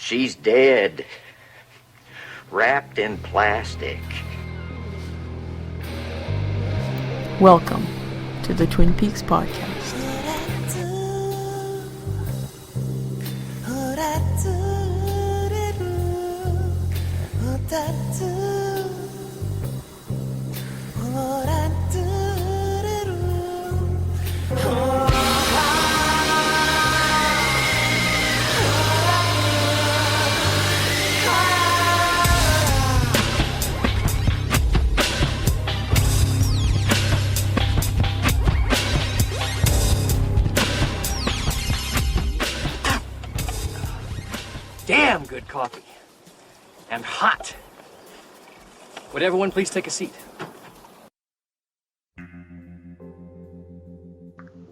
She's dead. Wrapped in plastic. Welcome to the Twin Peaks podcast. Damn good coffee. And hot. Would everyone please take a seat?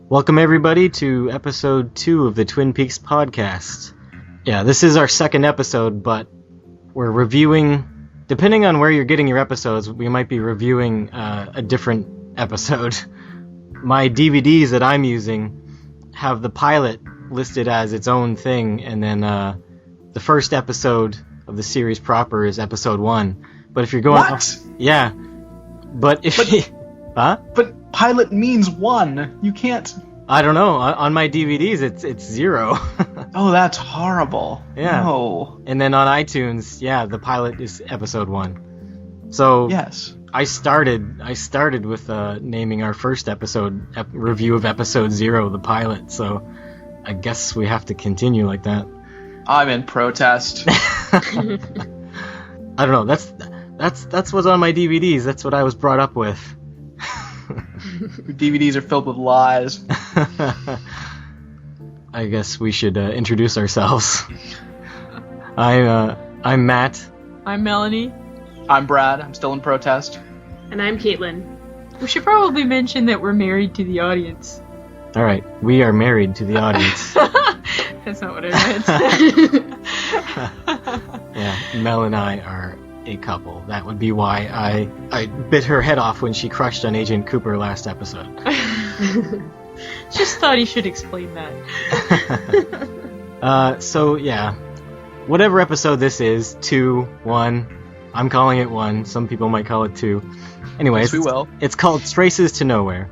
Welcome everybody to episode 2 of the Twin Peaks podcast. Yeah, this is our second episode, but we're reviewing, depending on where you're getting your episodes, we might be reviewing a different episode. My DVDs that I'm using have the pilot listed as its own thing, and then the first episode of the series proper is episode 1. But if you're going What? Yeah. But if huh? But pilot means 1. You can't. I don't know. On my DVDs it's 0. Oh, that's horrible. Yeah. No. And then on iTunes, yeah, the pilot is episode 1. So Yes. I started with naming our first episode review of episode 0, the pilot. So I guess we have to continue like that. I'm in protest. I don't know. That's what's on my DVDs. That's what I was brought up with. Your DVDs are filled with lies. I guess we should introduce ourselves. I'm Matt. I'm Melanie. I'm Brad. I'm still in protest. And I'm Caitlin. We should probably mention that we're married to the audience. All right, we are married to the audience. That's not what I meant. Yeah, Mel and I are a couple. That would be why I bit her head off when she crushed on Agent Cooper last episode. Just thought he should explain that. So yeah, whatever episode this is, 2, 1, I'm calling it 1. Some people might call it 2. Anyways, Yes, we will. It's called Traces to Nowhere,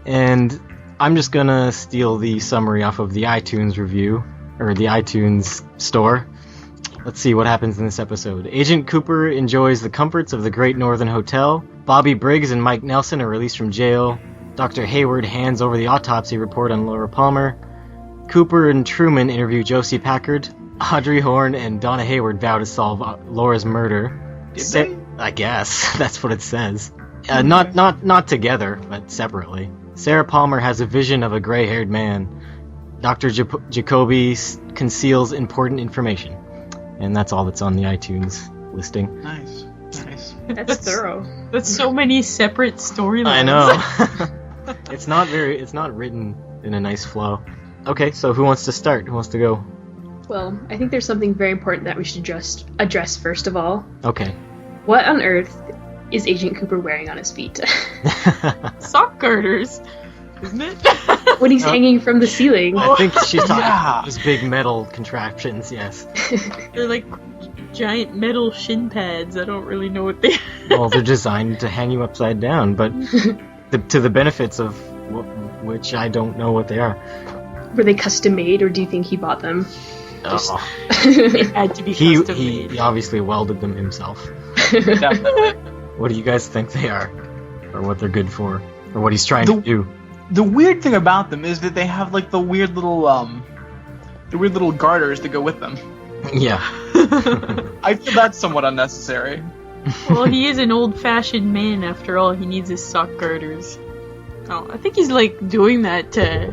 and I'm just gonna steal the summary off of the iTunes review, or the iTunes store. Let's see what happens in this episode. Agent Cooper enjoys the comforts of the Great Northern Hotel. Bobby Briggs and Mike Nelson are released from jail. Dr. Hayward hands over the autopsy report on Laura Palmer. Cooper and Truman interview Josie Packard. Audrey Horne and Donna Hayward vow to solve Laura's murder. Did they? I guess that's what it says. Not together, but separately. Sarah Palmer has a vision of a gray-haired man. Dr. Jacoby conceals important information. And that's all that's on the iTunes listing. Nice. Nice. That's thorough. That's so many separate storylines. I know. It's not written in a nice flow. Okay, so who wants to start? Who wants to go? Well, I think there's something very important that we should just address first of all. Okay. What on earth is Agent Cooper wearing on his feet? Sock girders, isn't it? When he's hanging from the ceiling. I think she's talking Yeah. about those big metal contraptions, yes. They're like giant metal shin pads. I don't really know what they are. Well, they're designed to hang you upside down, but to the benefits of which I don't know what they are. Were they custom made, or do you think he bought them? They had to be custom made. He obviously welded them himself. Definitely. What do you guys think they are? Or what they're good for? Or what he's trying to do? The weird thing about them is that they have like the weird little garters to go with them. Yeah. I feel that's somewhat unnecessary. Well, he is an old-fashioned man after all. He needs his sock girders. Oh, I think he's like doing that to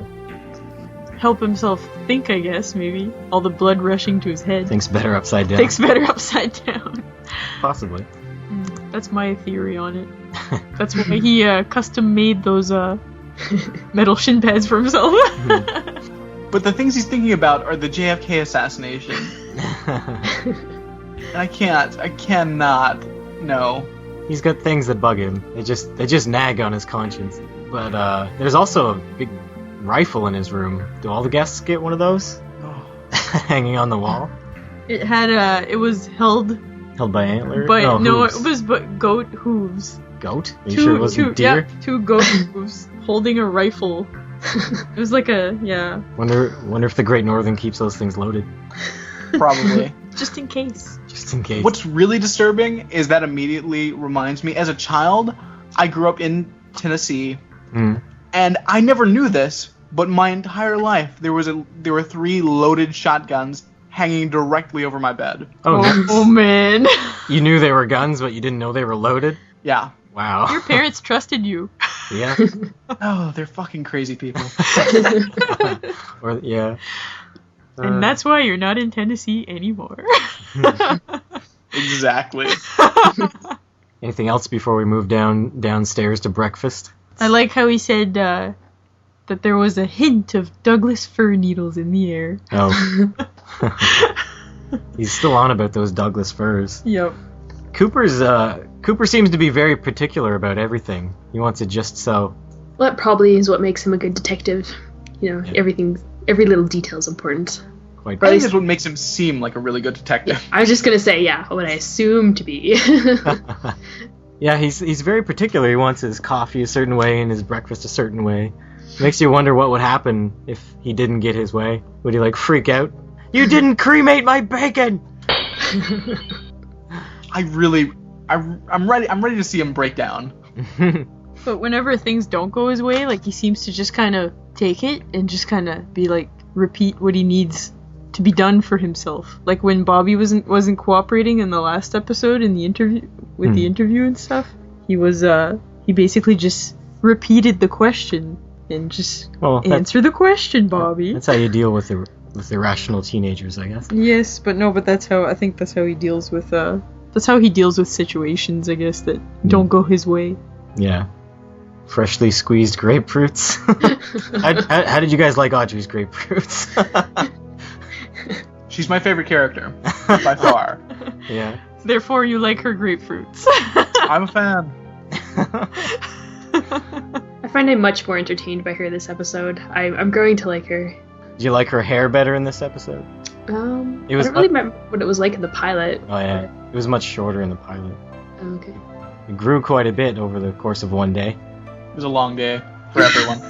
help himself think, I guess, maybe. All the blood rushing to his head. Thinks better upside down. Thinks better upside down. Possibly. That's my theory on it. That's why he custom made those metal shin pads for himself. But the things he's thinking about are the JFK assassination. And I cannot, no. He's got things that bug him. They just nag on his conscience. But there's also a big rifle in his room. Do all the guests get one of those? Hanging on the wall? It had it was held Held by antler? by hooves. it was but goat hooves. Goat? Are you sure it wasn't deer? Yeah, 2 goat hooves holding a rifle. It was like a Wonder if the Great Northern keeps those things loaded. Probably. just in case. Just in case. What's really disturbing is that immediately reminds me, as a child, I grew up in Tennessee, and I never knew this, but my entire life there were 3 loaded shotguns hanging directly over my bed. Oh man. You knew they were guns, but you didn't know they were loaded? Yeah. Wow. Your parents trusted you. Yeah. Oh, they're fucking crazy people. Or yeah. And that's why you're not in Tennessee anymore. Exactly. Anything else before we move downstairs to breakfast? I like how he said that there was a hint of Douglas fir needles in the air. Oh. He's still on about those Douglas firs. Yep. Cooper seems to be very particular about everything. He wants it just so. Well, that probably is what makes him a good detective. You know, every little detail is important. Quite. I think that's what makes him seem like a really good detective. I was just gonna say, what I assume to be. Yeah, he's very particular. He wants his coffee a certain way and his breakfast a certain way. Makes you wonder what would happen if he didn't get his way. Would he like freak out? You didn't cremate my bacon! I'm ready to see him break down. But whenever things don't go his way, like he seems to just kind of take it and just kind of be like repeat what he needs to be done for himself. Like when Bobby wasn't cooperating in the last episode in the interview with the interview and stuff, he basically just repeated the question and just answer the question, Bobby. That's how you deal with irrational teenagers, I guess. Yes, but that's how he deals with situations, I guess, that don't go his way. Yeah. Freshly squeezed grapefruits. How did you guys like Audrey's grapefruits? She's my favorite character, by far. Yeah. Therefore, you like her grapefruits. I'm a fan. I find I'm much more entertained by her this episode. I'm growing to like her. Did you like her hair better in this episode? I don't really remember what it was like in the pilot. Oh yeah, it was much shorter in the pilot. Oh, okay. It grew quite a bit over the course of one day. It was a long day for everyone.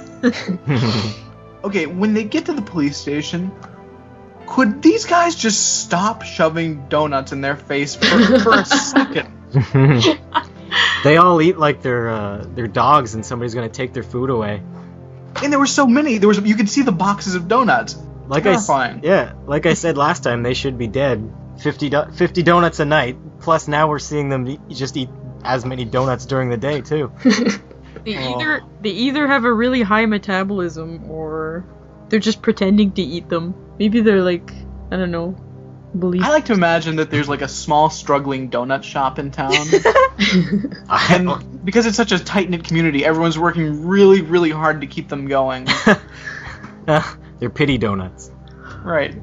Okay, when they get to the police station, could these guys just stop shoving donuts in their face for a second? They all eat like they're dogs, and somebody's gonna take their food away. And there were so many. You could see the boxes of donuts. Terrifying. Like I said last time, they should be dead. 50 donuts a night. Plus, now we're seeing them just eat as many donuts during the day too. They either have a really high metabolism, or they're just pretending to eat them. Maybe they're like, I don't know, I like to imagine that there's like a small struggling donut shop in town. And because it's such a tight-knit community, everyone's working really, really hard to keep them going. They're pity donuts. Right.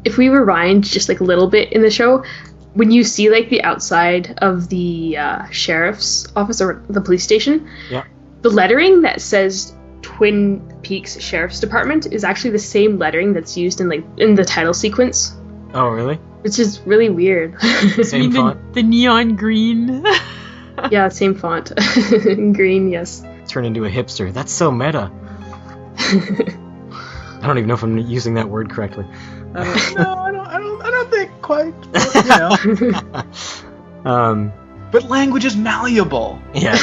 If we rewind just like a little bit in the show, when you see like the outside of the sheriff's office or the police station, the lettering that says Twin Peaks Sheriff's Department is actually the same lettering that's used in the title sequence. Oh, really? Which is really weird. Same font? The neon green. Yeah, same font. Green, yes. Turn into a hipster. That's so meta. I don't even know if I'm using that word correctly. No, I don't think quite. But, you know. But language is malleable. Yeah.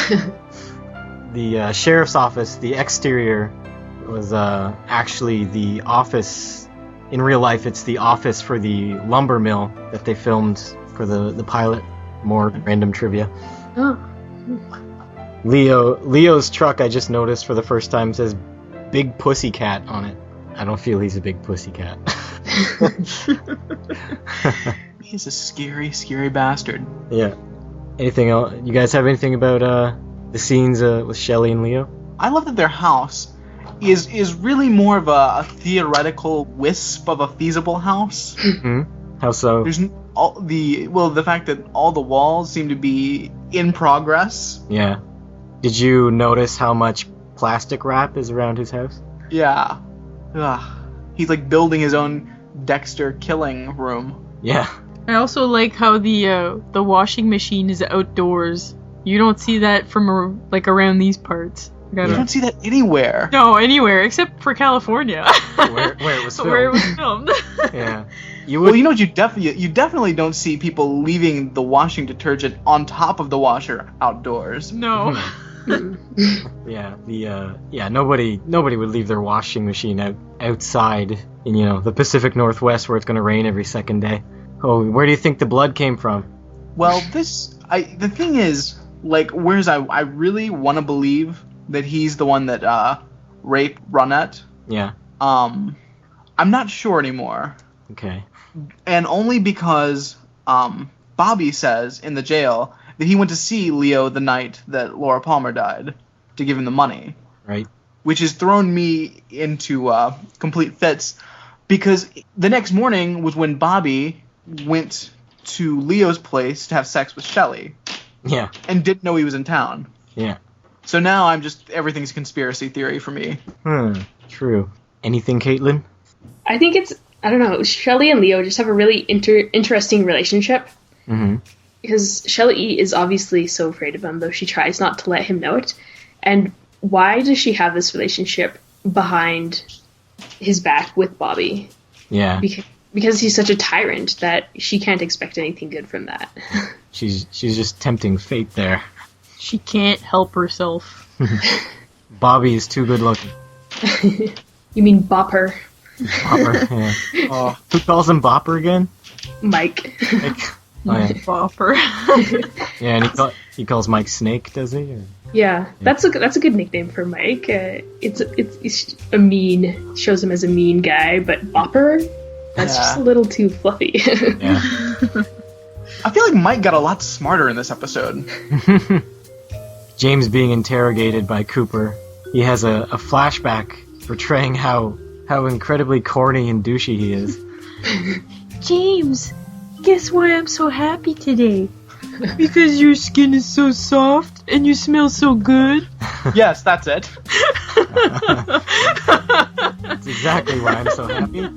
The sheriff's office, the exterior, was actually the office. In real life, it's the office for the lumber mill that they filmed for the pilot. More random trivia. Oh. Leo's truck, I just noticed for the first time, says Big Pussycat on it. I don't feel he's a big pussycat. He's a scary, scary bastard. Yeah. Anything else? You guys have anything about the scenes with Shelley and Leo? I love that their house is really more of a theoretical wisp of a feasible house. Mm-hmm. How so? There's the fact that all the walls seem to be in progress. Yeah. Did you notice how much plastic wrap is around his house? Yeah. Ugh. He's like building his own Dexter killing room. Yeah. I also like how the washing machine is outdoors. You don't see that from around these parts. You don't see that anywhere. No, anywhere except for California. Where it was filmed. Where it was filmed. Yeah. Well, you know what? You definitely don't see people leaving the washing detergent on top of the washer outdoors. No. Yeah. Nobody would leave their washing machine outside in the Pacific Northwest where it's gonna rain every second day. Oh, where do you think the blood came from? Well, the thing is, like, whereas I really want to believe that he's the one that raped Ronette. Yeah. I'm not sure anymore. Okay. And only because Bobby says in the jail that he went to see Leo the night that Laura Palmer died to give him the money. Right. Which has thrown me into complete fits, because the next morning was when Bobby went to Leo's place to have sex with Shelley. Yeah. And didn't know he was in town. Yeah. So now everything's conspiracy theory for me. True. Anything, Caitlin? I think I don't know, Shelley and Leo just have a really interesting relationship. Mm-hmm. Because Shelley is obviously so afraid of him, though she tries not to let him know it. And why does she have this relationship behind his back with Bobby? Yeah. Because he's such a tyrant that she can't expect anything good from that. She's just tempting fate there. She can't help herself. Bobby is too good looking. You mean Bopper? Bopper, yeah. Who calls him Bopper again? Mike. Oh, yeah. Bopper. Yeah, and he calls Mike Snake, does he? Or? Yeah, that's a good nickname for Mike. It's a mean, shows him as a mean guy, but Bopper, that's just a little too fluffy. Yeah. I feel like Mike got a lot smarter in this episode. James being interrogated by Cooper. He has a flashback portraying how incredibly corny and douchey he is. James, guess why I'm so happy today? Because your skin is so soft and you smell so good. Yes, that's it. That's exactly why I'm so happy.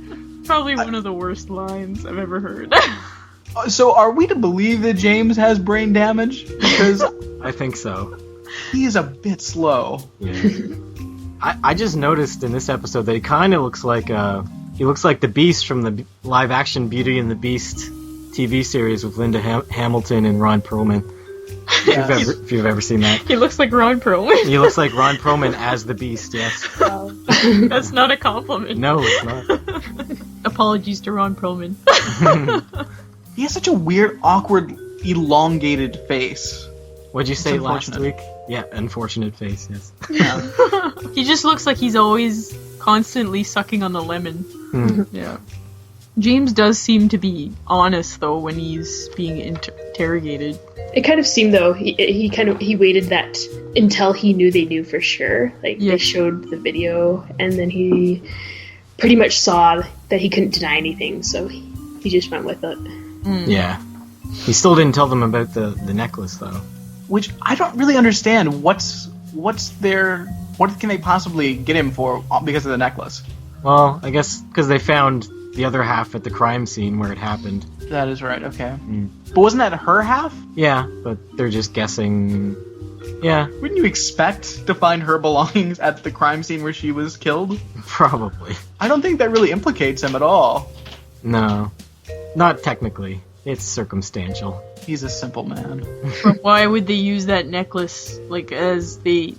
Probably one of the worst lines I've ever heard. So are we to believe that James has brain damage? Because I think so. he is a bit slow. Yeah. I just noticed in this episode that he kind of looks like the Beast from the live action Beauty and the Beast TV series with Linda Hamilton and Ron Perlman. Yes. If you've ever seen that. He looks like Ron Perlman. He looks like Ron Perlman as the Beast, yes. Wow. That's not a compliment. No, it's not. Apologies to Ron Perlman. He has such a weird, awkward, elongated face. What'd you say It's last unfortunate. week? Yeah, unfortunate face, yes. Yeah. He just looks like he's always constantly sucking on the lemon. Yeah. James does seem to be honest though when he's being interrogated. It kind of seemed though he waited that until he knew they knew for sure. Like Yeah. they showed the video and then he pretty much saw that he couldn't deny anything, so he just went with it. Yeah. He still didn't tell them about the necklace though. Which I don't really understand. What can they possibly get him for because of the necklace? Well, I guess because they found the other half at the crime scene where it happened. That is right, okay. But wasn't that her half? Yeah, but they're just guessing. Yeah, Wouldn't you expect to find her belongings at the crime scene where she was killed? probably. I don't think that really implicates him at all. No, not technically. It's circumstantial. He's a simple man. But why would they use that necklace as they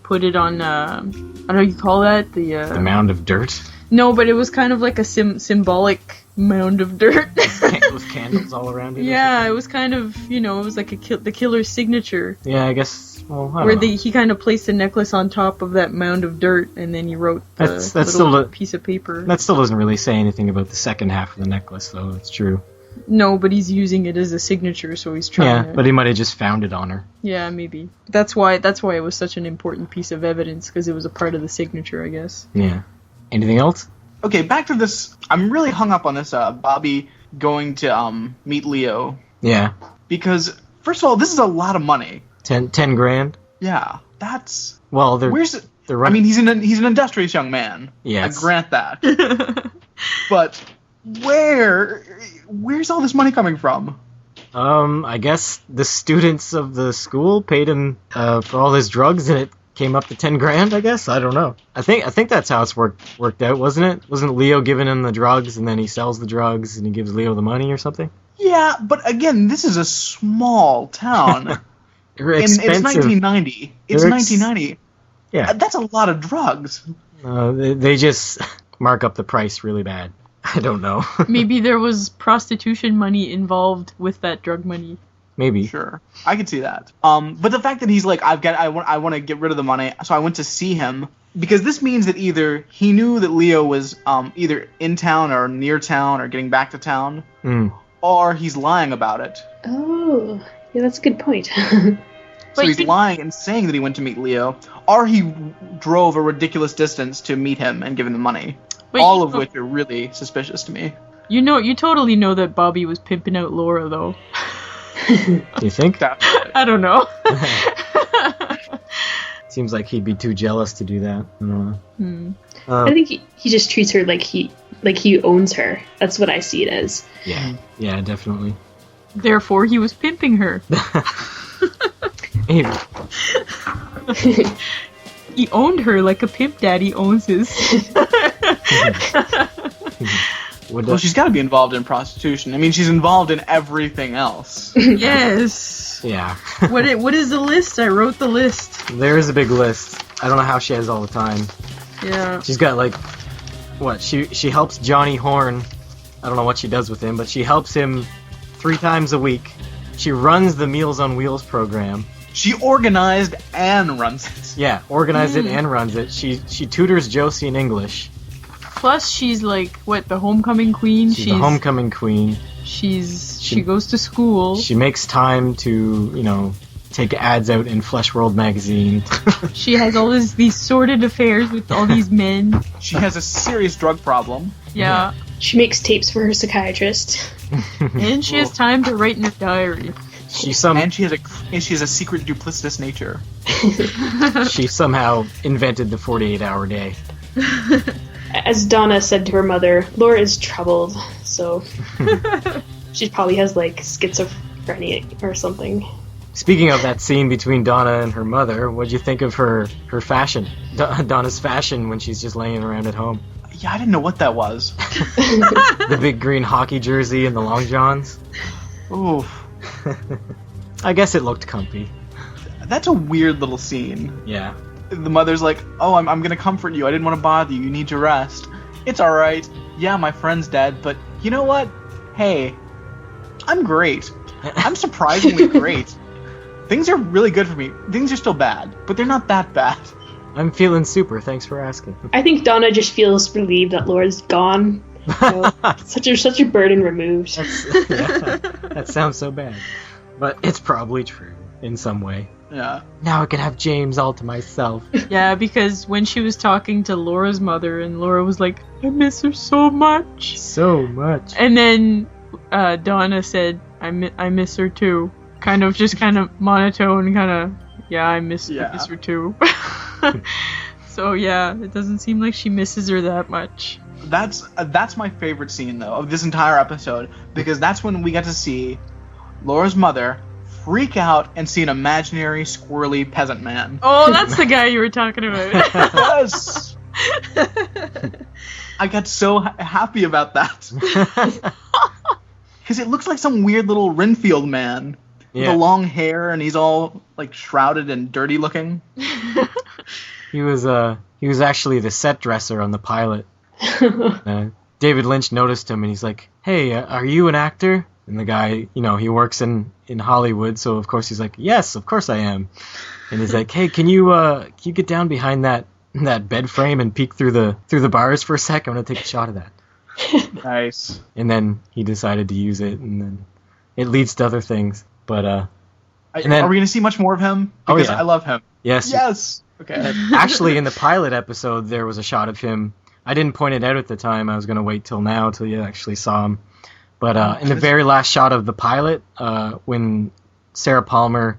put it on I don't know what you call that? The mound of dirt No, but it was kind of like a symbolic mound of dirt. with candles all around it. Yeah, it was kind of, it was like the killer's signature. Yeah, I guess. Well, I don't Where know. he kind of placed the necklace on top of that mound of dirt, and then he wrote the That's little still piece of paper. That still doesn't really say anything about the second half of the necklace, though. It's true. No, but he's using it as a signature, so he's trying Yeah, to... but he might have just found it on her. Yeah, maybe. That's why it was such an important piece of evidence, because it was a part of the signature, I guess. Yeah. Anything else? Okay, back to this. I'm really hung up on this Bobby going to meet Leo. Yeah. Because, first of all, this is a lot of money. 10 grand? Yeah, that's... Well, they're... Where's it? they're I mean, he's an industrious young man. Yes. I grant that. But Where's all this money coming from? I guess the students of the school paid him for all his drugs, and it came up to 10 grand. I guess, I don't know. I think that's how it's worked out, wasn't it? Wasn't Leo giving him the drugs, and then he sells the drugs, and he gives Leo the money or something? Yeah, but again, this is a small town. It's 1990. It's 1990. Yeah, that's a lot of drugs. They just mark up the price really bad. I don't know. Maybe there was prostitution money involved with that drug money. Maybe. Sure, I could see that. But the fact that he's like, I want to get rid of the money, so I went to see him, because this means that either he knew that Leo was either in town or near town or getting back to town, or he's lying about it. Oh, yeah, that's a good point. So he's lying and saying that he went to meet Leo, or he drove a ridiculous distance to meet him and give him the money. All of which are really suspicious to me. You totally know that Bobby was pimping out Laura, though. You think? I don't know. Seems like he'd be too jealous to do that. I don't know. I think he just treats her like he owns her. That's what I see it as. Yeah, definitely. Therefore, he was pimping her. Maybe. He owned her like a pimp daddy owns his. Well, she's got to be involved in prostitution. I mean, she's involved in everything else. Yes. Yeah. What is the list? I wrote the list. There is a big list. I don't know how she has all the time. Yeah. She's got she helps Johnny Horn. I don't know what she does with him, but she helps him 3 times a week. She runs the Meals on Wheels program. She organized and runs it. Yeah, organized it and runs it. She tutors Josie in English. Plus, she's like, the homecoming queen? She's the homecoming queen. She goes to school. She makes time to, take ads out in Flesh World magazine. She has all these sordid affairs with all these men. She has a serious drug problem. Yeah. She makes tapes for her psychiatrist. And she has time to write in her diary. And she has a secret duplicitous nature. She somehow invented the 48-hour day. As Donna said to her mother, Laura is troubled, so she probably has schizophrenia or something. Speaking of that scene between Donna and her mother, what'd you think of her fashion? Donna's fashion when she's just laying around at home. Yeah, I didn't know what that was. The big green hockey jersey and the long johns. Oof. I guess it looked comfy. That's a weird little scene. Yeah. The mother's like, oh, I'm gonna comfort you. I didn't want to bother you. You need to rest. It's alright. Yeah, my friend's dead, but you know what? Hey, I'm great. I'm surprisingly great. Things are really good for me. Things are still bad, but they're not that bad. I'm feeling super. Thanks for asking. I think Donna just feels relieved that Laura's gone. Such a burden removed. That sounds so bad. But it's probably true in some way. Yeah. Now I can have James all to myself. Yeah, because when she was talking to Laura's mother, and Laura was like, I miss her so much. So much. And then Donna said, I miss her too. Kind of monotone, I miss her too. So yeah, it doesn't seem like she misses her that much. That's my favorite scene though of this entire episode, because that's when we get to see Laura's mother freak out and see an imaginary squirrely peasant man. Oh, that's the guy you were talking about. Yes. I got so happy about that. Because it looks like some weird little Renfield man with the long hair, and he's all shrouded and dirty looking. He was actually the set dresser on the pilot. David Lynch noticed him and he's like, hey, are you an actor? And the guy, he works in Hollywood, so of course he's like, yes, of course I am. And he's like, hey, can you get down behind that bed frame and peek through the bars for a sec? I'm gonna take a shot of that. Nice. And then he decided to use it, and then it leads to other things. But are we gonna see much more of him? Because I love him. Yes. Yes. Okay. Actually, in the pilot episode, there was a shot of him. I didn't point it out at the time. I was going to wait till you actually saw him. But in the very last shot of the pilot, when Sarah Palmer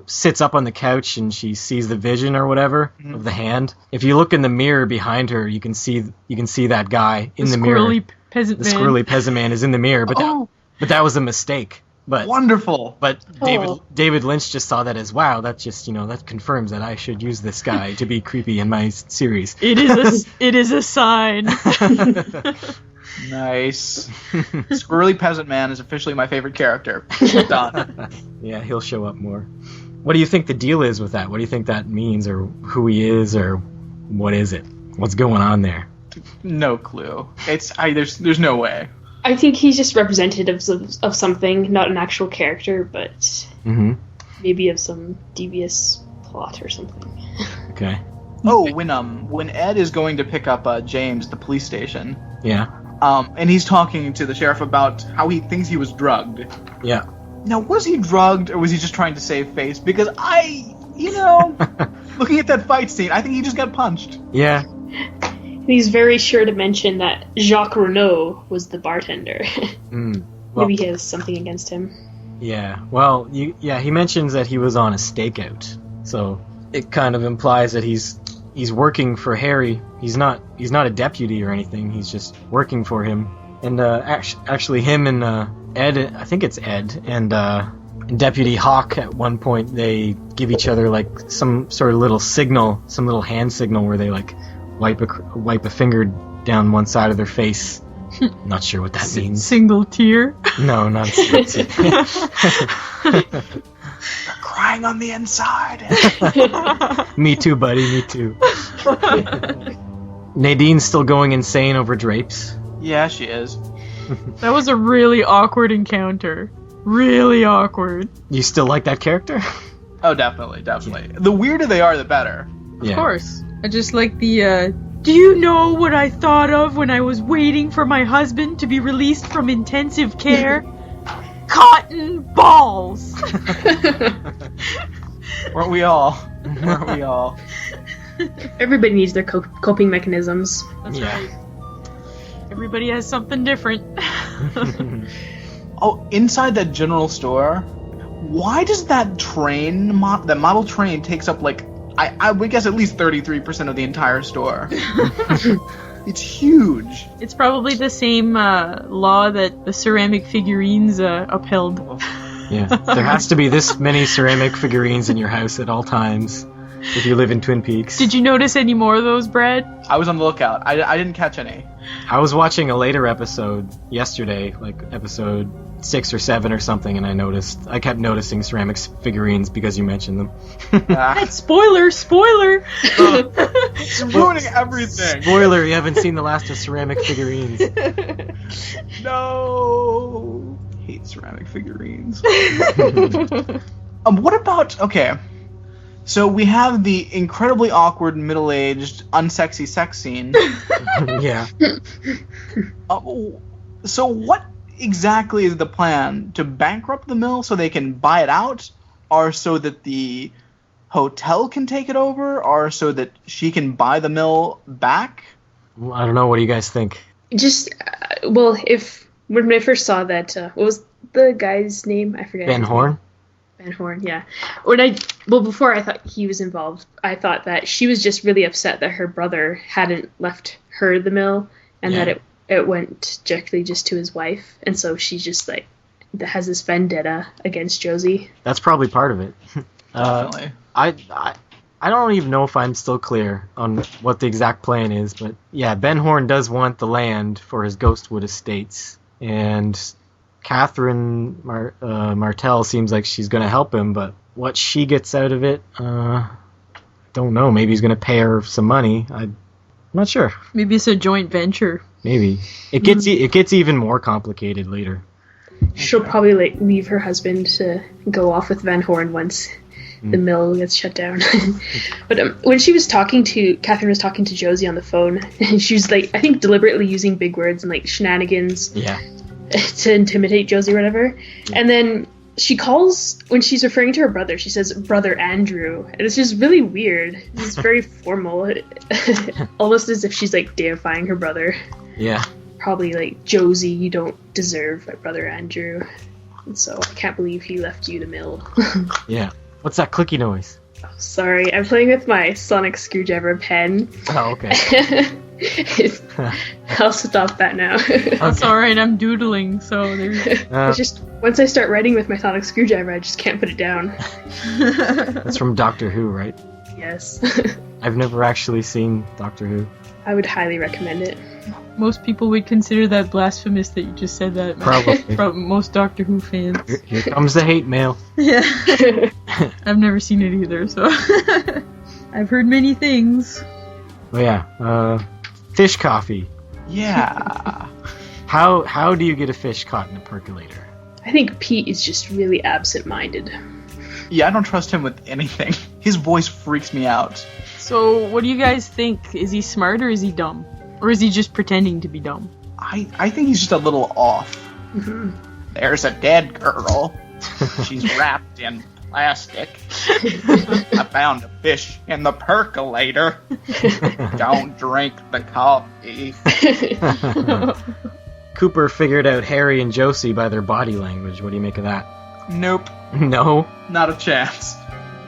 sits up on the couch and she sees the vision or whatever of the hand, if you look in the mirror behind her, you can see that guy in the mirror. Squirrely Peasant the man. squirrely peasant man is in the mirror, but Oh. that was a mistake. But Wonderful. But Oh. David Lynch just saw that as, wow, that just, that confirms that I should use this guy to be creepy in my series. It is a sign. Nice. Squirrely Peasant Man is officially my favorite character. Done. Yeah, he'll show up more. What do you think the deal is with that? What do you think that means, or who he is, or what is it? What's going on there? No clue. There's no way. I think he's just representative of something, not an actual character, but Mm-hmm. maybe of some devious plot or something. Okay. Oh, when Ed is going to pick up James at the police station, Yeah. and he's talking to the sheriff about how he thinks he was drugged. Yeah. Now, was he drugged, or was he just trying to save face? Because looking at that fight scene, I think he just got punched. Yeah. And he's very sure to mention that Jacques Renault was the bartender. Mm. Well, Maybe he has something against him. yeah. Well, he mentions that he was on a stakeout, so it kind of implies that he's working for Harry. He's not a deputy or anything. He's just working for him. And actually, him and Ed, I think it's Ed, and Deputy Hawk at one point, they give each other like some sort of little signal, some little hand signal where they like wipe a finger down one side of their face. Not sure what that means. Single tear. No, not a single tear. Crying on the inside. Me too, buddy. Me too. Nadine's still going insane over drapes. Yeah, she is. That was a really awkward encounter. Really awkward. You still like that character? Oh, definitely. The weirder they are, the better. Of course. I just like the, do you know what I thought of when I was waiting for my husband to be released from intensive care? Cotton balls! Weren't we all? Weren't we all? Everybody needs their coping mechanisms. That's Yeah. right. Everybody has something different. Oh, inside that general store, why does that train, that model train takes up like, I would guess at least 33% of the entire store. It's huge. It's probably the same law that the ceramic figurines upheld. Yeah. There has to be this many ceramic figurines in your house at all times if you live in Twin Peaks. Did you notice any more of those, Brad? I was on the lookout. I didn't catch any. I was watching a later episode yesterday, like episode 6 or 7 or something, and I kept noticing ceramic figurines because you mentioned them. Spoiler! It's ruining everything. Spoiler, you haven't seen the last of ceramic figurines. No. Hate ceramic figurines. What about, okay, so we have the incredibly awkward, middle-aged, unsexy sex scene. Yeah. So what exactly is the plan? To bankrupt the mill so they can buy it out? Or so that the hotel can take it over? Or so that she can buy the mill back? Well, I don't know, what do you guys think? Just, when I first saw that, what was the guy's name? I forget. Ben Horn? Van Horn, yeah. Before I thought he was involved, I thought that she was just really upset that her brother hadn't left her the mill, and that it went directly just to his wife, and so she just like has this vendetta against Josie. That's probably part of it. Definitely. I don't even know if I'm still clear on what the exact plan is, but yeah, Ben Horn does want the land for his Ghostwood estates, and Catherine Martell seems like she's going to help him, but what she gets out of it, don't know. Maybe he's going to pay her some money. I'm not sure. Maybe it's a joint venture. Maybe. It gets even more complicated later. She'll probably leave her husband to go off with Van Horn once the mill gets shut down. But when Catherine was talking to Josie on the phone, and she was like, I think deliberately using big words and like shenanigans. Yeah. To intimidate Josie or whatever. And then she calls, when she's referring to her brother, she says, Brother Andrew. And it's just really weird. It's very formal. Almost as if she's like deifying her brother. Yeah. Probably like, Josie, you don't deserve my brother Andrew. And so I can't believe he left you to mill. Yeah. What's that clicky noise? Sorry, I'm playing with my sonic screwdriver pen. Oh, okay. I'll stop that now. That's alright, I'm doodling, so there's... It's just, once I start writing with my sonic screwdriver, I just can't put it down. That's from Doctor Who, right? Yes. I've never actually seen Doctor Who. I would highly recommend it. Most people would consider that blasphemous that you just said that. Probably. From most Doctor Who fans. Here comes the hate mail. Yeah. I've never seen it either, so... I've heard many things. Oh yeah, fish coffee. Yeah. How do you get a fish caught in a percolator? I think Pete is just really absent-minded. Yeah, I don't trust him with anything. His voice freaks me out. So, what do you guys think? Is he smart or is he dumb? Or is he just pretending to be dumb? I think he's just a little off. Mm-hmm. There's a dead girl. She's wrapped in plastic. I found a fish in the percolator. Don't drink the coffee. Cooper figured out Harry and Josie by their body language. What do you make of that? Nope. No? Not a chance.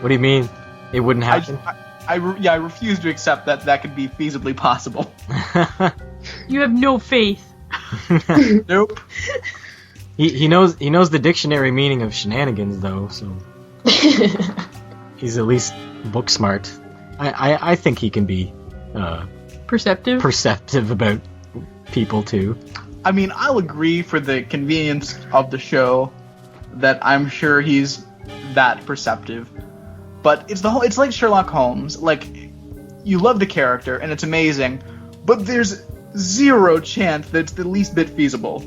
What do you mean? It wouldn't happen? I refuse to accept that could be feasibly possible. You have no faith. Nope. He knows the dictionary meaning of shenanigans, though, so... He's at least book smart. I think he can be Perceptive about people, too. I mean, I'll agree for the convenience of the show that I'm sure he's that perceptive. But it's like Sherlock Holmes. Like, you love the character, and it's amazing, but there's zero chance that it's the least bit feasible.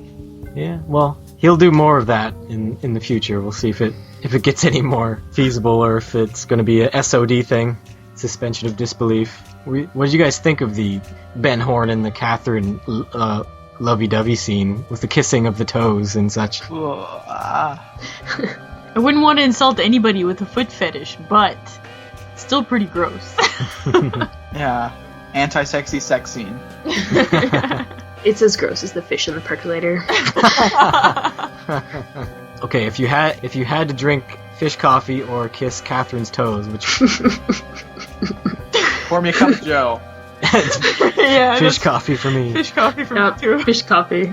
Yeah, well, he'll do more of that in the future. We'll see if it gets any more feasible or if it's going to be a SOD thing, suspension of disbelief. What did you guys think of the Ben Horn and the Catherine lovey-dovey scene with the kissing of the toes and such? I wouldn't want to insult anybody with a foot fetish, but still pretty gross. Yeah, anti-sexy sex scene. It's as gross as the fish in the percolator. Okay, if you had to drink fish coffee or kiss Catherine's toes, which Pour me a cup, Joe. Yeah, fish coffee for me. Fish coffee for me too. Fish coffee.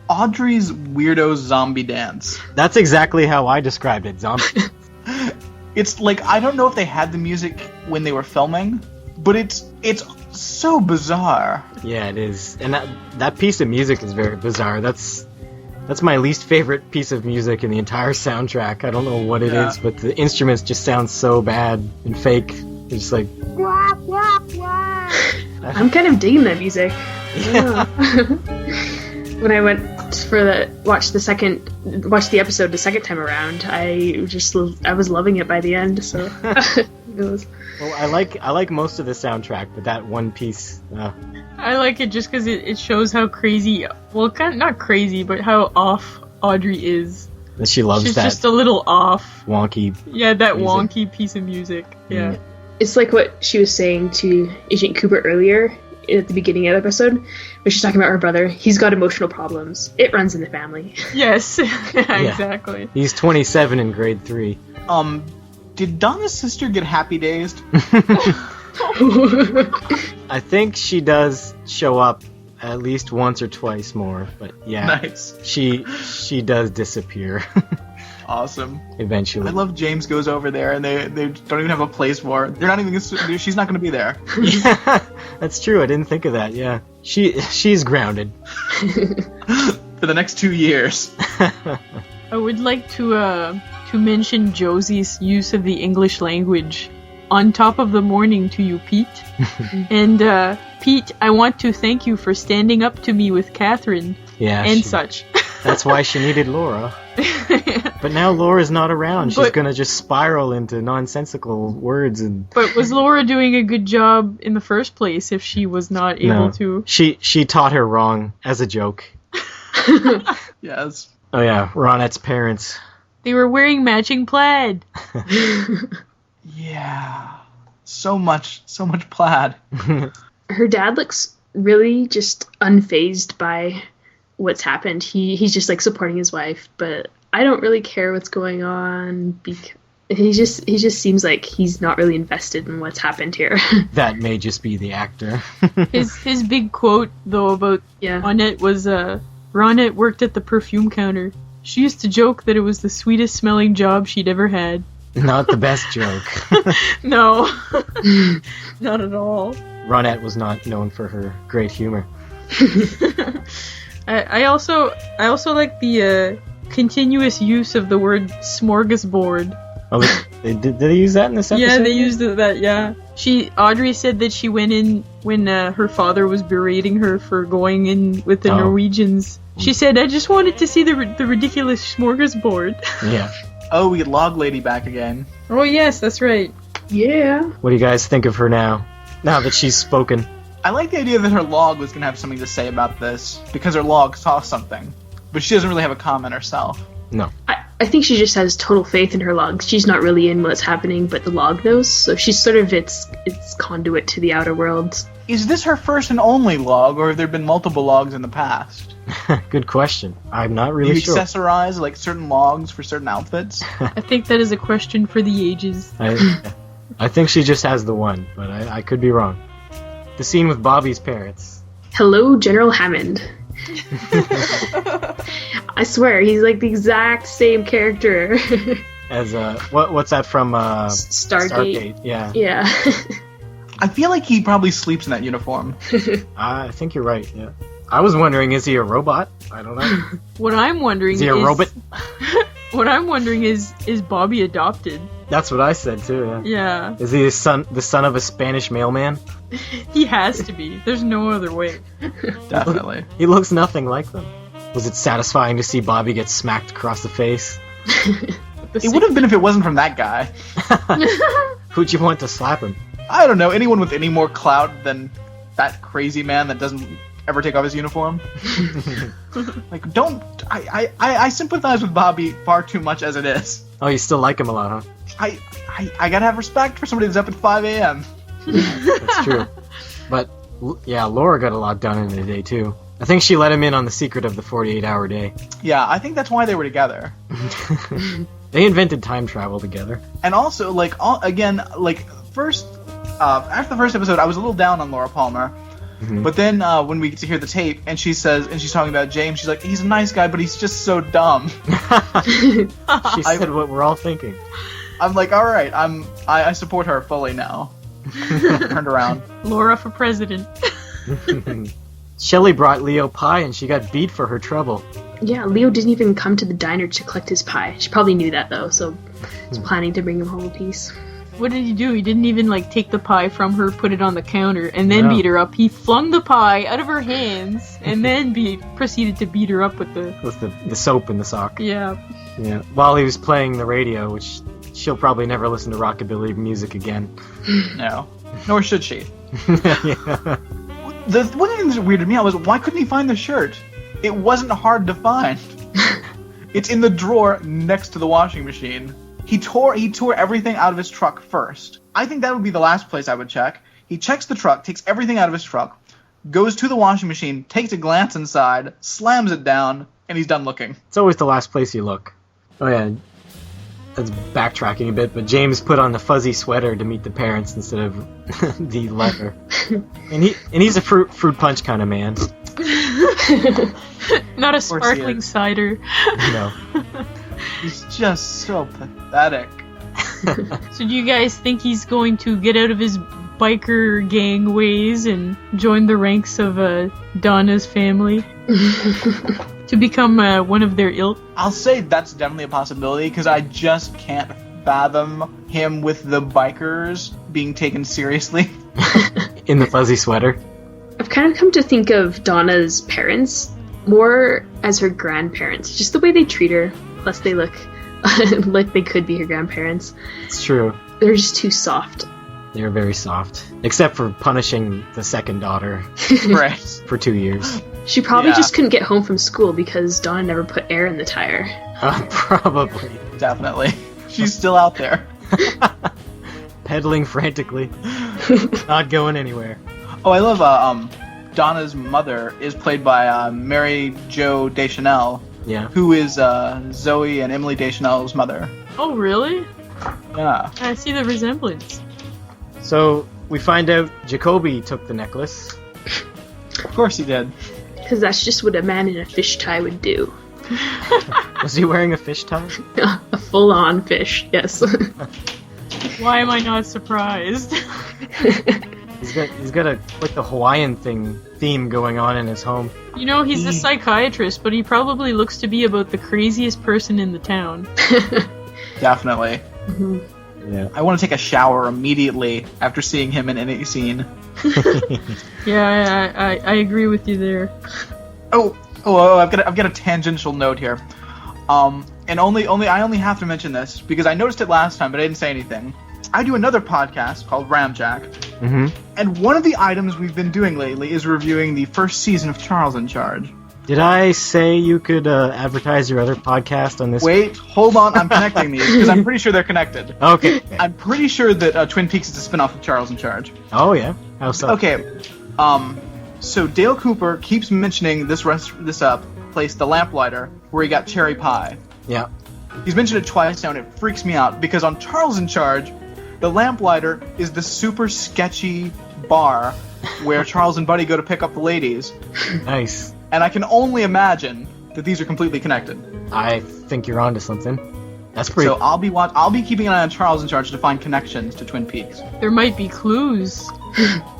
Audrey's weirdo zombie dance. That's exactly how I described it. Zombie. It's like, I don't know if they had the music when they were filming, but it's so bizarre. Yeah, it is. And that piece of music is very bizarre. That's my least favorite piece of music in the entire soundtrack. I don't know what it is, but the instruments just sound so bad and fake. It's just like... I'm kind of digging that music. Yeah. When I went watch the episode the second time around, I was loving it by the end. So it was... Well, I like most of the soundtrack, but that one piece. I like it just because it shows how crazy, well, not crazy, but how off Audrey is. That she loves She's that. just a little off. Wonky. Yeah, that music. wonky piece of music. Yeah. It's like what she was saying to Agent Cooper earlier at the beginning of the episode, when she's talking about her brother. He's got emotional problems. It runs in the family. Yes, exactly. He's 27 in grade 3. Did Donna's sister get happy dazed? I think she does show up at least once or twice more, but yeah. Nice. She does disappear. Awesome. Eventually. I love James goes over there and they don't even have a place for her. They're not even. She's not going to be there. Yeah, that's true. I didn't think of that. Yeah, she's grounded For the next 2 years. I would like to mention Josie's use of the English language. On top of the morning to you, Pete. And Pete, I want to thank you for standing up to me with Catherine. Yeah. And such. That's why she needed Laura. But now Laura's not around. She's gonna just spiral into nonsensical words and... But was Laura doing a good job in the first place if she was not able to? She taught her wrong as a joke. Yes. Oh yeah, Ronette's parents. They were wearing matching plaid. Yeah. So much plaid. Her dad looks really just unfazed by what's happened. He's just like supporting his wife, but I don't really care what's going on. He just seems like he's not really invested in what's happened here. That may just be the actor. His big quote though about Ronette was Ronette worked at the perfume counter. She used to joke that it was the sweetest smelling job she'd ever had. Not the best joke. No. Not at all. Ronette was not known for her great humor. I also like the continuous use of the word smorgasbord. Oh, did they use that in this episode? Yeah, they used that. Yeah, Audrey said that she went in when her father was berating her for going in with the Norwegians. She said, "I just wanted to see the ridiculous smorgasbord." Yeah. Oh, we get Log Lady back again. Oh yes, that's right. Yeah. What do you guys think of her now? Now that she's spoken. I like the idea that her log was going to have something to say about this, because her log saw something. But she doesn't really have a comment herself. No. I think she just has total faith in her log. She's not really in what's happening, but the log knows, so she's sort of its conduit to the outer world. Is this her first and only log, or have there been multiple logs in the past? Good question. I'm not really sure. Do you accessorize like certain logs for certain outfits? I think that is a question for the ages. I think she just has the one, but I could be wrong. The scene with Bobby's parents. Hello, General Hammond. I swear, he's like the exact same character. As what's that from? Stargate. Yeah. Yeah. I feel like he probably sleeps in that uniform. I think you're right. Yeah. I was wondering, is he a robot? I don't know. What I'm wondering is he a robot? What I'm wondering is Bobby adopted? That's what I said too. Yeah. Yeah. Is he the son of a Spanish mailman? He has to be. There's no other way. Definitely. He looks nothing like them. Was it satisfying to see Bobby get smacked across the face? It would have been if it wasn't from that guy. Who'd you want to slap him? I don't know. Anyone with any more clout than that crazy man that doesn't ever take off his uniform. Like, don't. I sympathize with Bobby far too much as it is. Oh, you still like him a lot, huh? I gotta have respect for somebody that's up at 5 a.m. That's true. But, yeah, Laura got a lot done in a day, too. I think she let him in on the secret of the 48-hour day. Yeah, I think that's why they were together. They invented time travel together. And also, first, after the first episode, I was a little down on Laura Palmer. Mm-hmm. But then when we get to hear the tape, and she's talking about James, she's like, he's a nice guy, but he's just so dumb. She said what we're all thinking. I'm like, all right, I support her fully now. Turned around. Laura for president. Shelley brought Leo pie, and she got beat for her trouble. Yeah, Leo didn't even come to the diner to collect his pie. She probably knew that, though, so was planning to bring him home a piece. What did he do? He didn't even, take the pie from her, put it on the counter, and then beat her up. He flung the pie out of her hands, and then proceeded to beat her up with the soap in the sock. Yeah. Yeah. While he was playing the radio, which she'll probably never listen to rockabilly music again. No. Nor should she. Yeah. The one thing that weirded me out was, why couldn't he find the shirt? It wasn't hard to find. It's in the drawer next to the washing machine. He tore everything out of his truck first. I think that would be the last place I would check. He checks the truck, takes everything out of his truck, goes to the washing machine, takes a glance inside, slams it down, and he's done looking. It's always the last place you look. Oh yeah, that's backtracking a bit, but James put on the fuzzy sweater to meet the parents instead of the leather. And he's a fruit punch kind of man. Not a sparkling cider. No. He's just so pathetic. So do you guys think he's going to get out of his biker gang ways and join the ranks of Donna's family? To become one of their ilk? I'll say that's definitely a possibility, because I just can't fathom him with the bikers being taken seriously. In the fuzzy sweater? I've kind of come to think of Donna's parents more as her grandparents. Just the way they treat her. Plus they look like they could be her grandparents. It's true. They're just too soft. They're very soft. Except for punishing the second daughter. Right. For 2 years. She probably just couldn't get home from school because Donna never put air in the tire. Probably. Definitely. She's still out there. Pedaling frantically. Not going anywhere. Oh, I love Donna's mother is played by Mary Jo Deschanel. Yeah. Who is Zoe and Emily Deschanel's mother. Oh, really? Yeah. I see the resemblance. So we find out Jacoby took the necklace. Of course he did. Because that's just what a man in a fish tie would do. Was he wearing a fish tie? A full-on fish, yes. Why am I not surprised? He's got a like the Hawaiian theme going on in his home. You know, he's a psychiatrist, but he probably looks to be about the craziest person in the town. Definitely. Mm-hmm. Yeah. I want to take a shower immediately after seeing him in any scene. Yeah, I agree with you there. Oh, I've got a tangential note here. And I only have to mention this because I noticed it last time, but I didn't say anything. I do another podcast called Ramjack, and one of the items we've been doing lately is reviewing the first season of Charles in Charge. Did I say you could advertise your other podcast on this? Wait, hold on, I'm connecting these because I'm pretty sure they're connected. Okay. I'm pretty sure that Twin Peaks is a spin-off of Charles in Charge. Oh yeah. How so? Okay. So Dale Cooper keeps mentioning this place, the Lamplighter, where he got cherry pie. Yeah. He's mentioned it twice now, and it freaks me out because on Charles in Charge, the Lamplighter is the super sketchy bar where Charles and Buddy go to pick up the ladies. Nice. And I can only imagine that these are completely connected. I think you're onto something. That's pretty. So I'll be keeping an eye on Charles in Charge to find connections to Twin Peaks. There might be clues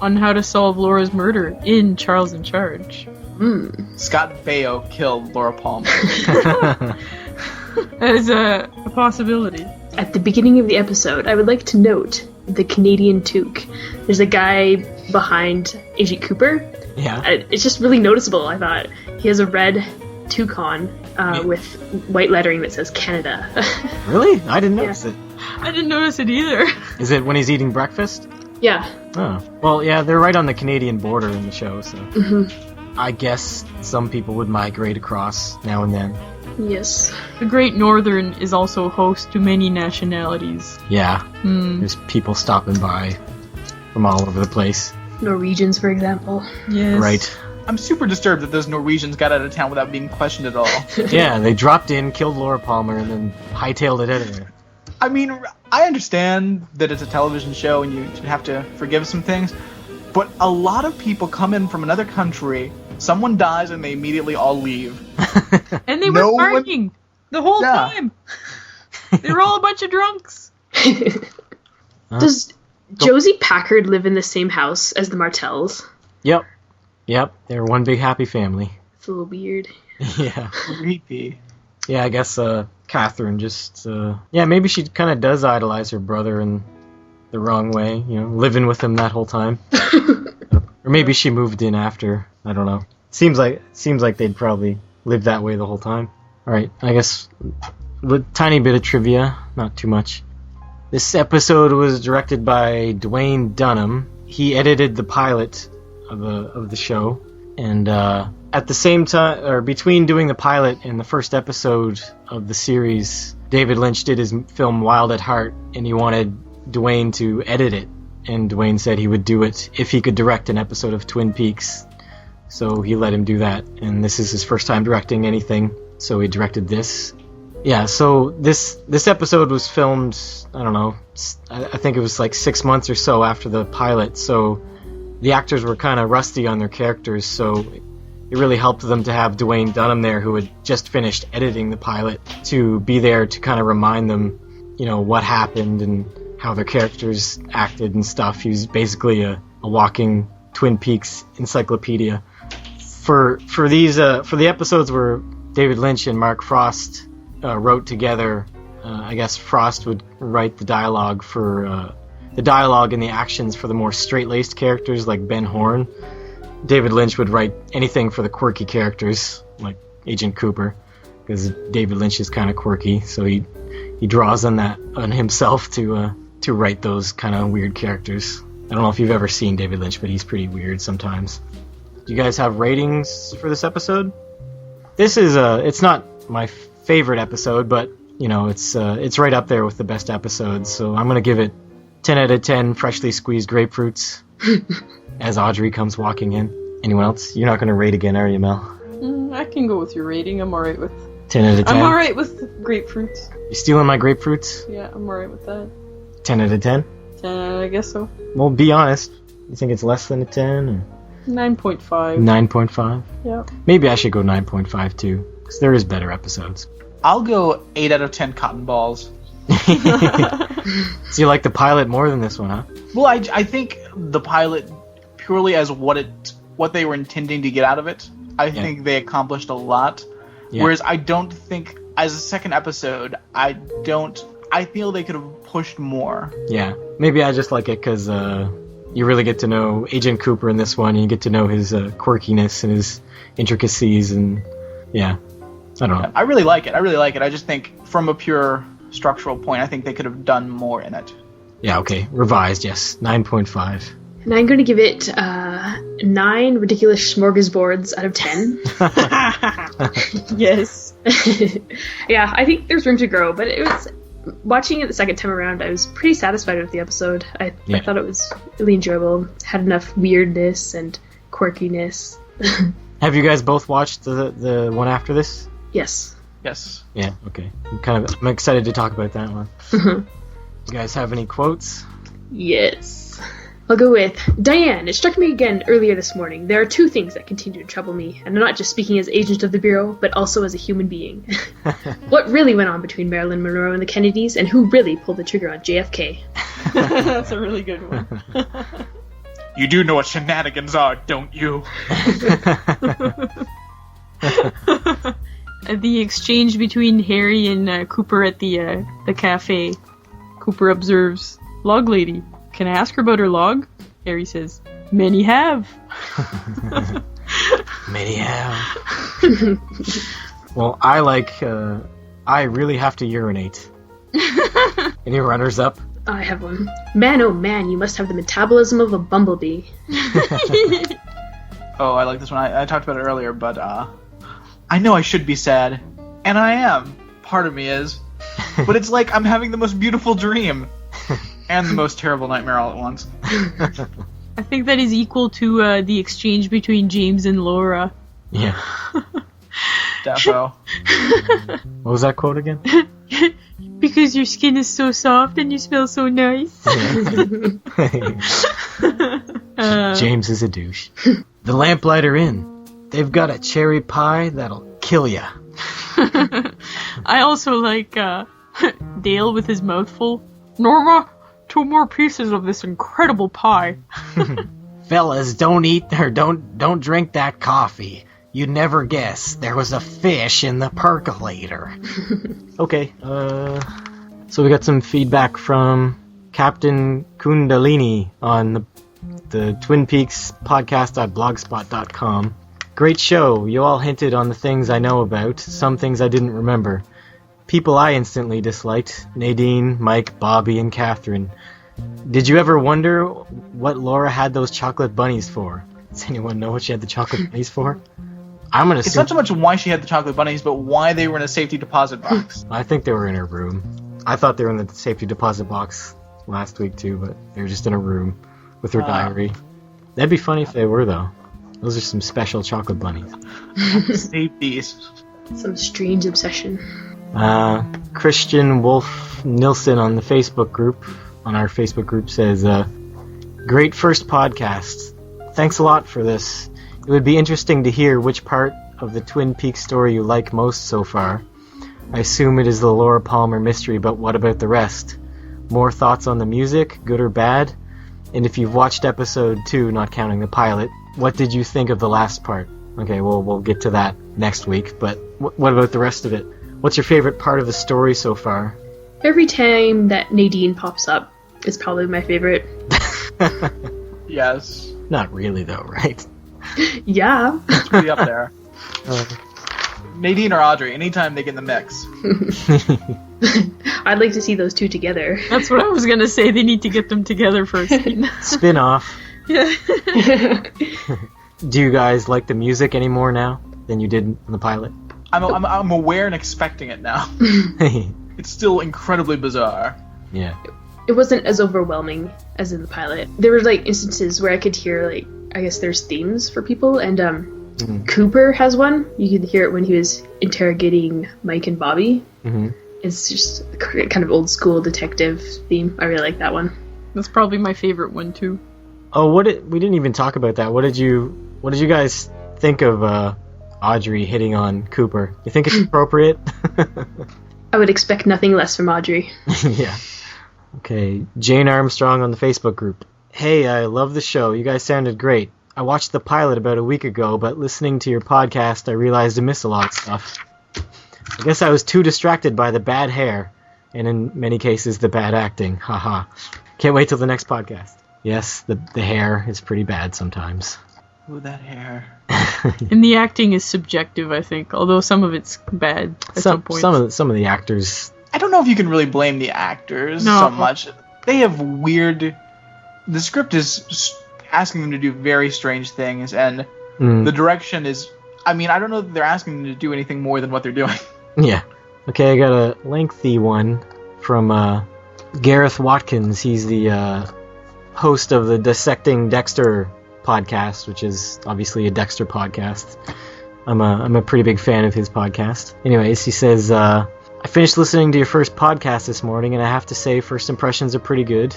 on how to solve Laura's murder in Charles in Charge. Scott Baio killed Laura Palmer. That is a possibility. At the beginning of the episode, I would like to note the Canadian toque. There's a guy behind Agent Cooper. Yeah. It's just really noticeable, I thought. He has a red toque on with white lettering that says Canada. Really? I didn't notice it. I didn't notice it either. Is it when he's eating breakfast? Yeah. Oh. Well, yeah, they're right on the Canadian border in the show, so... Mm-hmm. I guess some people would migrate across now and then. Yes. The Great Northern is also host to many nationalities. Yeah. There's people stopping by from all over the place. Norwegians, for example. Yes. Right. I'm super disturbed that those Norwegians got out of town without being questioned at all. Yeah, they dropped in, killed Laura Palmer, and then hightailed it out of there. I mean, I understand that it's a television show and you have to forgive some things, but a lot of people come in from another country, someone dies, and they immediately all leave. And they were partying the whole time. They were all a bunch of drunks. Does Josie Packard live in the same house as the Martells? Yep, they're one big happy family. It's a little weird. Yeah. Creepy. Yeah, I guess Catherine just... maybe she kind of does idolize her brother in the wrong way, living with him that whole time. Or maybe she moved in after. I don't know. Seems like they'd probably live that way the whole time. Alright, I guess a tiny bit of trivia, not too much. This episode was directed by Dwayne Dunham. He edited the pilot of the show, and at the same time, or between doing the pilot and the first episode of the series, David Lynch did his film Wild at Heart, and he wanted Dwayne to edit it, and Dwayne said he would do it if he could direct an episode of Twin Peaks. So he let him do that, and this is his first time directing anything, so he directed this. Yeah, so this episode was filmed, I don't know, I think it was like 6 months or so after the pilot, so the actors were kind of rusty on their characters, so it really helped them to have Dwayne Dunham there, who had just finished editing the pilot, to be there to kind of remind them, what happened and how their characters acted and stuff. He was basically a walking Twin Peaks encyclopedia. For the episodes where David Lynch and Mark Frost wrote together, I guess Frost would write the dialogue for the dialogue and the actions for the more straight-laced characters like Ben Horne. David Lynch would write anything for the quirky characters like Agent Cooper, because David Lynch is kind of quirky, so he draws on that on himself to write those kind of weird characters. I don't know if you've ever seen David Lynch, but he's pretty weird sometimes. Do you guys have ratings for this episode? This is it's not my favorite episode, but it's right up there with the best episodes, so I'm gonna give it 10 out of 10 freshly squeezed grapefruits as Audrey comes walking in. Anyone else? You're not gonna rate again, are you, Mel? I can go with your rating. I'm alright with 10 out of 10. I'm alright with grapefruits. You stealing my grapefruits? Yeah, I'm alright with that. 10 out of 10? I guess so. Well, be honest. You think it's less than a 10? Or 9.5. 9.5? Yeah. Maybe I should go 9.5 too, because there is better episodes. I'll go 8 out of 10 cotton balls. So you like the pilot more than this one, huh? Well, I think the pilot, purely as what they were intending to get out of it, I think they accomplished a lot. Yeah. Whereas I don't think, as a second episode, I feel they could have pushed more. Yeah. Maybe I just like it because you really get to know Agent Cooper in this one, and you get to know his quirkiness and his intricacies, and yeah. I don't know. I really like it. I just think, from a pure structural point, I think they could have done more in it. Yeah, okay. Revised, yes. 9.5. And I'm going to give it 9 ridiculous smorgasbords out of 10. Yes. Yeah, I think there's room to grow, but it was... Watching it the second time around, I was pretty satisfied with the episode. I thought it was really enjoyable. Had enough weirdness and quirkiness. Have you guys both watched the one after this? Yes. Yes. Yeah, okay. I'm excited to talk about that one. You guys have any quotes? Yes. I'll go with, Diane, it struck me again earlier this morning. There are 2 things that continue to trouble me, and I'm not just speaking as agent of the Bureau, but also as a human being. What really went on between Marilyn Monroe and the Kennedys, and who really pulled the trigger on JFK? That's a really good one. You do know what shenanigans are, don't you? The exchange between Harry and Cooper at the cafe. Cooper observes, "Log lady, can I ask her about her log?" Harry says, "Many have." Many have. Well, I really have to urinate. Any runners up? I have one. Man, oh man, you must have the metabolism of a bumblebee. Oh, I like this one. I talked about it earlier, but I know I should be sad, and I am. Part of me is. But it's like I'm having the most beautiful dream. And the most terrible nightmare all at once. I think that is equal to the exchange between James and Laura. Yeah. Defo. What was that quote again? Because your skin is so soft and you smell so nice. James is a douche. The lamplighter Inn. They've got a cherry pie that'll kill ya. I also like Dale with his mouth full. Norma, 2 more pieces of this incredible pie. Fellas, don't drink that coffee. You'd never guess there was a fish in the percolator. Okay, so we got some feedback from Captain Kundalini on the Twin Peaks podcast.blogspot.com. Great show. You all hinted on the things I know about, some things I didn't remember. People I instantly disliked: Nadine, Mike, Bobby, and Catherine. Did you ever wonder what Laura had those chocolate bunnies for? Does anyone know what she had the chocolate bunnies for? I'm gonna. It's not so much why she had the chocolate bunnies, but why they were in a safety deposit box. I think they were in her room. I thought they were in the safety deposit box last week too, but they were just in a room with her diary. That'd be funny if they were, though. Those are some special chocolate bunnies. Safeties. Some strange obsession. Christian Wolf Nilsson on the Facebook group, on our Facebook group, says, "Great first podcast. Thanks a lot for this. It would be interesting to hear which part of the Twin Peaks story you like most so far. I assume it is the Laura Palmer mystery, but what about the rest? More thoughts on the music, good or bad? And if you've watched episode 2, not counting the pilot, what did you think of the last part?" Okay, well, we'll get to that next week, but what about the rest of it? What's your favorite part of the story so far? Every time that Nadine pops up is probably my favorite. Yes. Not really, though, right? Yeah. It's pretty up there. Nadine or Audrey, anytime they get in the mix. I'd like to see those 2 together. That's what I was gonna say. They need to get them together first. Spin-off. Yeah. Do you guys like the music any more now than you did in the pilot? I'm aware and expecting it now. It's still incredibly bizarre. Yeah. It wasn't as overwhelming as in the pilot. There were like instances where I could hear, like, I guess there's themes for people, and Cooper has one. You could hear it when he was interrogating Mike and Bobby. Mm-hmm. It's just a kind of old school detective theme. I really like that one. That's probably my favorite one too. Oh, we didn't even talk about that. What did you guys think of Audrey hitting on Cooper? You think it's appropriate? I would expect nothing less from Audrey. Yeah. Okay, Jane Armstrong on the Facebook group. Hey, I love the show. You guys sounded great. I watched the pilot about a week ago, but listening to your podcast, I realized I missed a lot of stuff. I guess I was too distracted by the bad hair, and in many cases, the bad acting. Haha. Can't wait till the next podcast. Yes, the hair is pretty bad sometimes. Ooh, that hair. And the acting is subjective, I think, although some of it's bad at some points. Some of the actors... I don't know if you can really blame the actors so much. They have weird... The script is asking them to do very strange things, and the direction is... I mean, I don't know that they're asking them to do anything more than what they're doing. Yeah. Okay, I got a lengthy one from Gareth Watkins. He's the host of the Dissecting Dexter podcast, which is obviously a Dexter podcast. I'm a pretty big fan of his podcast. Anyways, he says, I finished listening to your first podcast this morning, and I have to say first impressions are pretty good.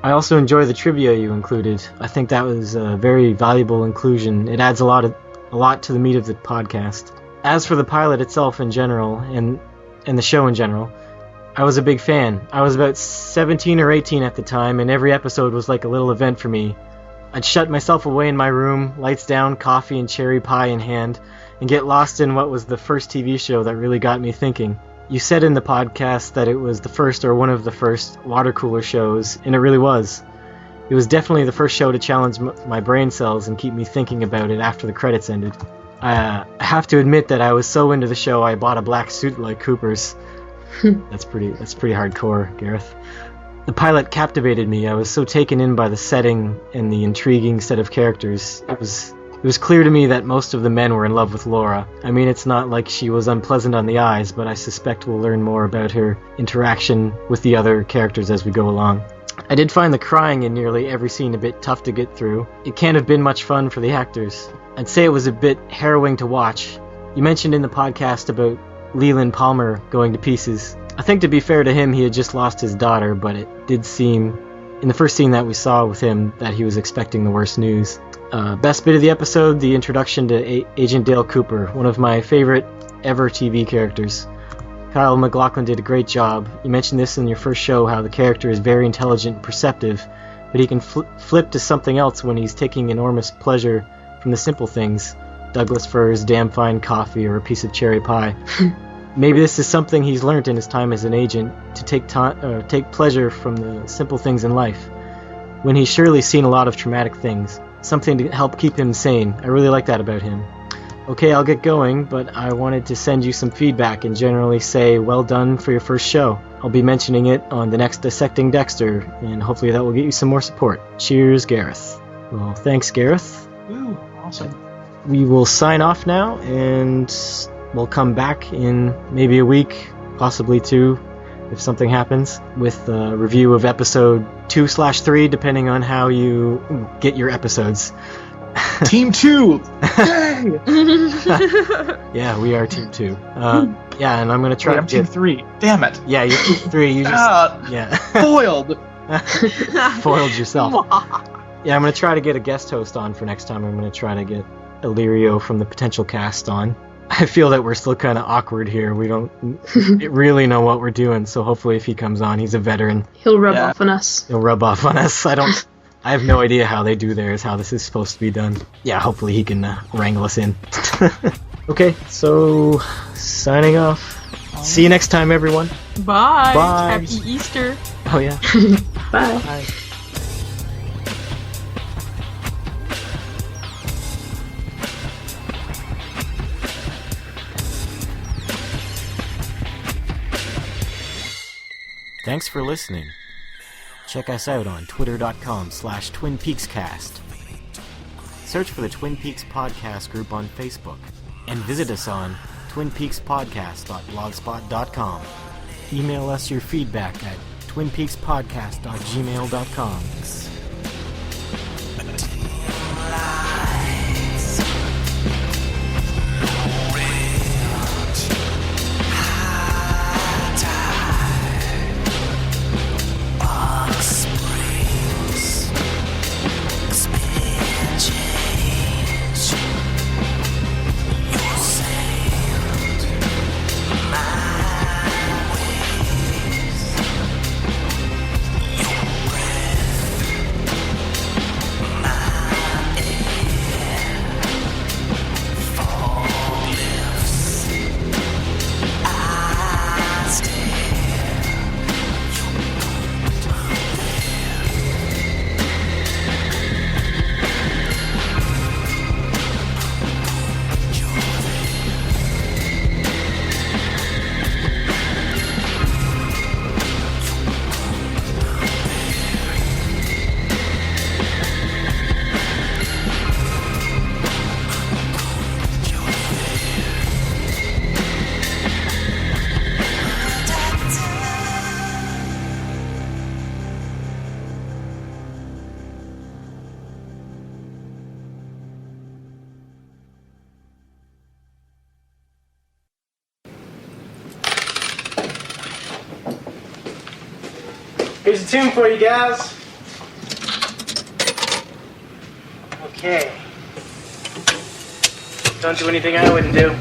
I also enjoy the trivia you included. I think that was a very valuable inclusion. It adds a lot to the meat of the podcast. As for the pilot itself in general, and the show in general, I was a big fan. I was about 17 or 18 at the time, and every episode was like a little event for me. I'd shut myself away in my room, lights down, coffee and cherry pie in hand, and get lost in what was the first TV show that really got me thinking. You said in the podcast that it was the first or one of the first water cooler shows, and it really was. It was definitely the first show to challenge my brain cells and keep me thinking about it after the credits ended. I have to admit that I was so into the show I bought a black suit like Cooper's. That's pretty hardcore, Gareth. The pilot captivated me. I was so taken in by the setting and the intriguing set of characters. It was clear to me that most of the men were in love with Laura. I mean, it's not like she was unpleasant on the eyes, but I suspect we'll learn more about her interaction with the other characters as we go along. I did find the crying in nearly every scene a bit tough to get through. It can't have been much fun for the actors. I'd say it was a bit harrowing to watch. You mentioned in the podcast about Leland Palmer going to pieces. I think to be fair to him, he had just lost his daughter, but it did seem, in the first scene that we saw with him, that he was expecting the worst news. Best bit of the episode, the introduction to Agent Dale Cooper, one of my favorite ever TV characters. Kyle MacLachlan did a great job. You mentioned this in your first show, how the character is very intelligent and perceptive, but he can flip to something else when he's taking enormous pleasure from the simple things. Douglas firs, damn fine coffee, or a piece of cherry pie. Maybe this is something he's learned in his time as an agent, to take pleasure from the simple things in life, when he's surely seen a lot of traumatic things. Something to help keep him sane. I really like that about him. Okay, I'll get going, but I wanted to send you some feedback and generally say well done for your first show. I'll be mentioning it on the next Dissecting Dexter, and hopefully that will get you some more support. Cheers, Gareth. Well, thanks, Gareth. Ooh, awesome. We will sign off now, and we'll come back in maybe a week, possibly 2, if something happens, with a review of episode 2/3, depending on how you get your episodes. Team 2! Yay! Yeah, we are Team 2. Yeah, and I'm going to try I'm Team 3. Damn it. Yeah, you're Team 3. You just... yeah. Foiled! Foiled yourself. Yeah, I'm going to try to get a guest host on for next time. I'm going to try to get Illyrio from the Potential Cast on. I feel that we're still kind of awkward here. We don't really know what we're doing, so hopefully if he comes on, he's a veteran. He'll rub off on us. He'll rub off on us. I have no idea how they do theirs, how this is supposed to be done. Yeah, hopefully he can wrangle us in. Okay, so signing off. See you next time, everyone. Bye. Bye. Happy Easter. Oh, yeah. Bye. Bye. Thanks for listening. Check us out on twitter.com/TwinPeaksCast. Search for the Twin Peaks Podcast group on Facebook. And visit us on twinpeakspodcast.blogspot.com. Email us your feedback at twinpeakspodcast@gmail.com. Here's a tune for you guys. Okay. Don't do anything I wouldn't do.